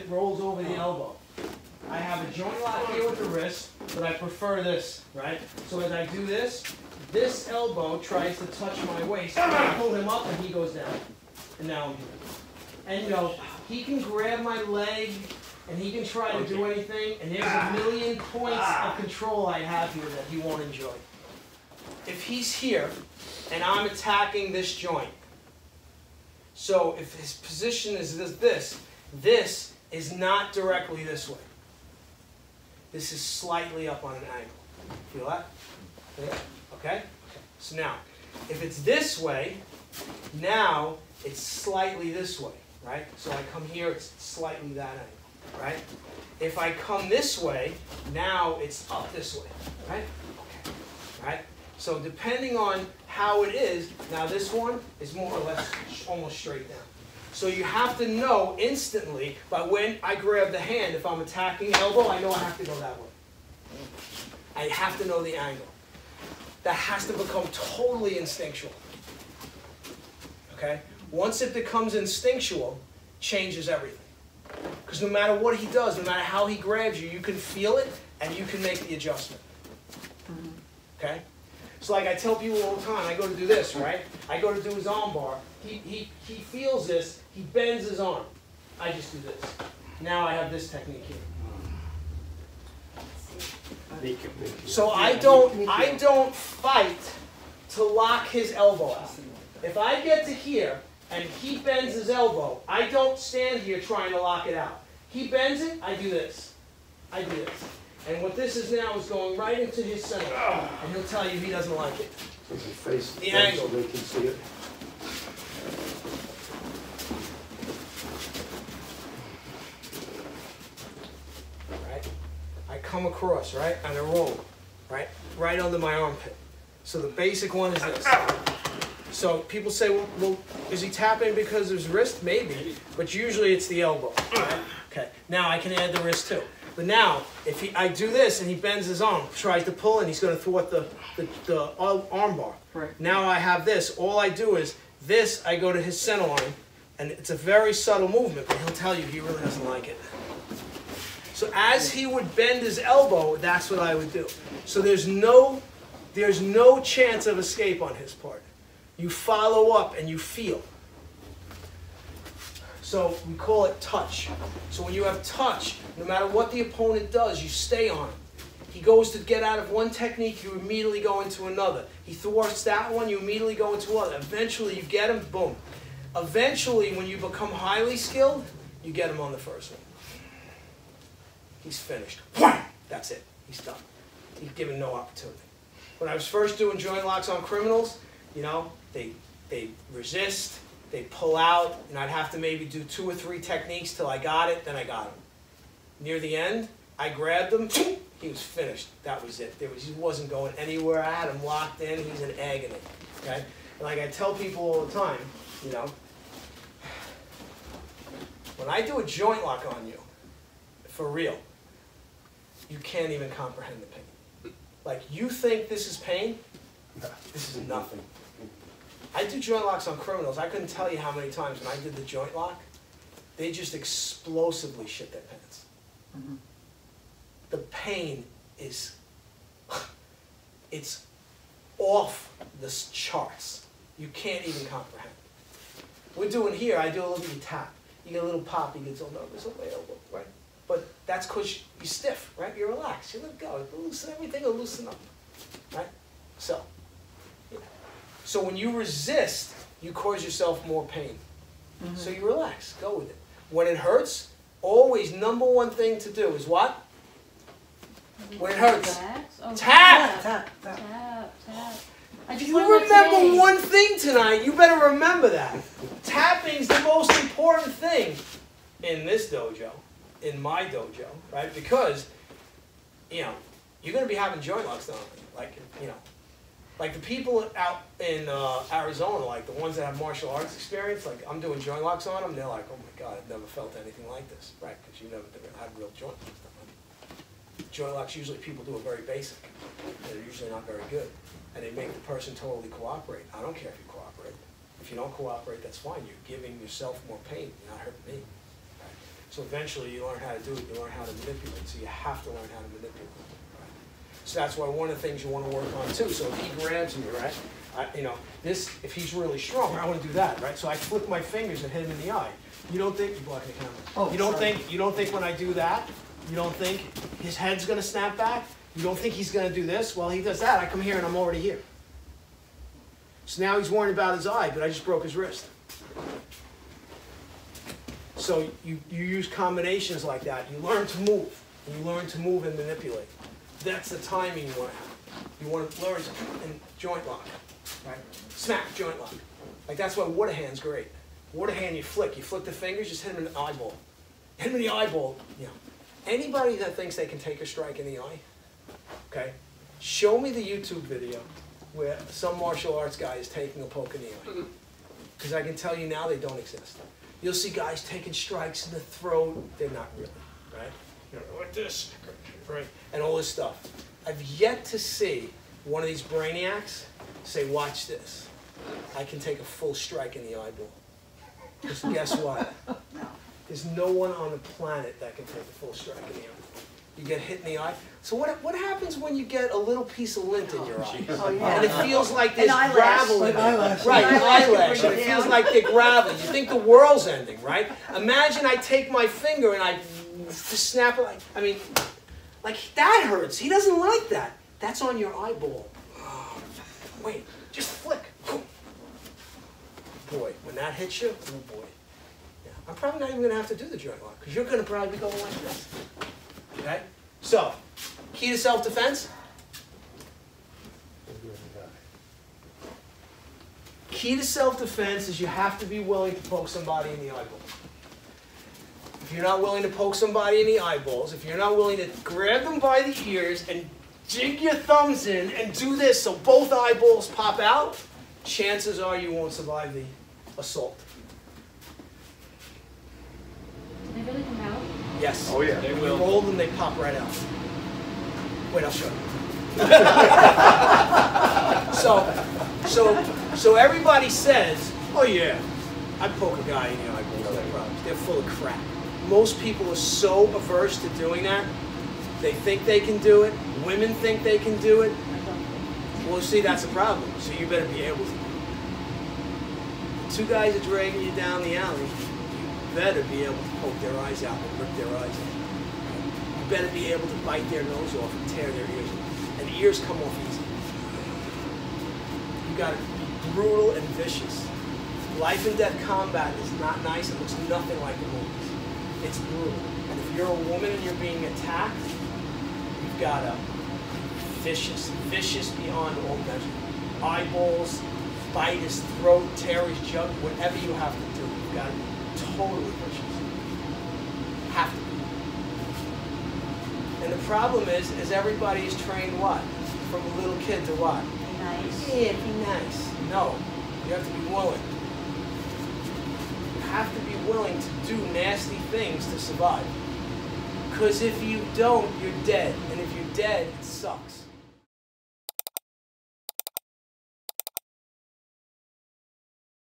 rolls over the elbow. I have a joint lock here with the wrist, but I prefer this, right? So as I do this, this elbow tries to touch my waist, and I pull him up and he goes down. And now I'm here. And you know, he can grab my leg and he can try to do anything, and there's a million points of control I have here that he won't enjoy. If he's here and I'm attacking this joint, so if his position is this is not directly this way. This is slightly up on an angle. Feel that? Yeah. Okay? So now, if it's this way, now it's slightly this way, right? So I come here, it's slightly that angle, right? If I come this way, now it's up this way, right? Okay. Right? So depending on how it is, now this one is more or less almost straight down. So you have to know instantly, by when I grab the hand, if I'm attacking the elbow, I know I have to go that way. I have to know the angle. That has to become totally instinctual. Okay? Once it becomes instinctual, changes everything. Because no matter what he does, no matter how he grabs you, you can feel it and you can make the adjustment. Okay? So like I tell people all the time, I go to do this, right? I go to do his arm bar. He feels this, he bends his arm. I just do this. Now I have this technique here. So I don't fight to lock his elbow out. If I get to here and he bends his elbow, I don't stand here trying to lock it out. He bends it, I do this. I do this. And what this is now is going right into his center. And he'll tell you he doesn't like it. The angle. So they can see it. Right? I come across, right? And I roll, right? Right under my armpit. So the basic one is this. So people say, well, is he tapping because of his wrist? Maybe. But usually it's the elbow. Right? Okay. Now I can add the wrist too. But now, if I do this and he bends his arm, tries to pull and he's going to thwart the arm bar. Right. Now I have this. All I do is this, I go to his center line, and it's a very subtle movement, but he'll tell you he really doesn't like it. So as he would bend his elbow, that's what I would do. So there's no chance of escape on his part. You follow up and you feel. So we call it touch. So when you have touch, no matter what the opponent does, you stay on him. He goes to get out of one technique, you immediately go into another. He thwarts that one, you immediately go into other. Eventually you get him, boom. Eventually, when you become highly skilled, you get him on the first one. He's finished. That's it. He's done. He's given no opportunity. When I was first doing joint locks on criminals, you know, they resist. They pull out, and I'd have to maybe do 2 or 3 techniques till I got it, then I got him. Near the end, I grabbed him, he was finished. That was it. He wasn't going anywhere. I had him locked in, he's in agony. Okay? And like I tell people all the time, you know, when I do a joint lock on you, for real, you can't even comprehend the pain. Like, you think this is pain? This is nothing. I do joint locks on criminals. I couldn't tell you how many times when I did the joint lock, they just explosively shit their pants. Mm-hmm. The pain is, it's off the charts. You can't even comprehend. We're doing here, I do a little bit of tap. You get a little pop, he gets all nervous, right? But that's because you're stiff, right? You're relaxed, you let go. Loosen everything will loosen up, right? So. So when you resist, you cause yourself more pain. Mm-hmm. So you relax, go with it. When it hurts, always #1 thing to do is what? When it hurts, tap! Tap. If you remember one thing tonight, you better remember that. Tapping's the most important thing in this dojo, in my dojo, right? Because, you know, you're going to be having joint locks done, like, you know. Like the people out in Arizona, like the ones that have martial arts experience, like I'm doing joint locks on them, they're like, oh my God, I've never felt anything like this, right? Because you never had real joint locks done. Joint locks, usually people do it very basic. They're usually not very good. And they make the person totally cooperate. I don't care if you cooperate. If you don't cooperate, that's fine. You're giving yourself more pain. You're not hurting me. Right? So eventually you learn how to do it, you learn how to manipulate. So you have to learn how to manipulate. Right? So that's why one of the things you want to work on too. So if he grabs me, right, if he's really strong, I want to do that, right? So I flick my fingers and hit him in the eye. You don't think, you're blocking the camera. Oh, you don't think when I do that, you don't think his head's going to snap back? You don't think he's going to do this? Well, he does that. I come here and I'm already here. So now he's worrying about his eye, but I just broke his wrist. So you use combinations like that. You learn to move. And you learn to move and manipulate. That's the timing you want to have. You want to learn in joint lock. Right? Smack, joint lock. Like that's why water hand's great. Water hand, you flick the fingers, just hit him in the eyeball. Hit him in the eyeball. You know, anybody that thinks they can take a strike in the eye, okay, show me the YouTube video where some martial arts guy is taking a poke in the eye. Because I can tell you now they don't exist. You'll see guys taking strikes in the throat. They're not really, right? You know, like this, right? And all this stuff. I've yet to see one of these brainiacs say, watch this. I can take a full strike in the eyeball. Because guess what? There's no one on the planet that can take a full strike in the eye. You get hit in the eye. So what happens when you get a little piece of lint in your eye? Oh, yeah. And it feels like there's gravel in it. Eyelash. Right, eyelash. And it feels like they're gravel. You think the world's ending, right? Imagine I take my finger and I just snap it like, I mean, like that hurts. He doesn't like that. That's on your eyeball. Oh, wait, just flick. Boy, when that hits you, oh boy. Yeah. I'm probably not even going to have to do the joint lock because you're going to probably be going like this. Okay? So, key to self-defense? Key to self-defense is you have to be willing to poke somebody in the eyeball. If you're not willing to poke somebody in the eyeballs, if you're not willing to grab them by the ears and jig your thumbs in and do this so both eyeballs pop out, chances are you won't survive the assault. They really come out? Yes. Oh yeah. They will. You roll them, they pop right out. Wait, I'll show you. So everybody says, oh yeah, I poke a guy in the eyeballs, no problems. They're full of crap. Most people are so averse to doing that. They think they can do it. Women think they can do it. Well, see, that's a problem. So you better be able to. The two guys are dragging you down the alley. You better be able to poke their eyes out and rip their eyes out. You better be able to bite their nose off and tear their ears off. And the ears come off easy. You got to be brutal and vicious. Life and death combat is not nice. It looks nothing like the movies. It's brutal. And if you're a woman and you're being attacked, you've got to be vicious. Vicious beyond all measure. Eyeballs, bite his throat, tear his jug, whatever you have to do. You've got to be totally vicious. Have to be. And the problem is everybody is trained what? From a little kid to what? Be nice. Yeah, be nice. No. You have to be willing. You have to be willing to do nasty things to survive. Because if you don't, you're dead. And if you're dead, it sucks.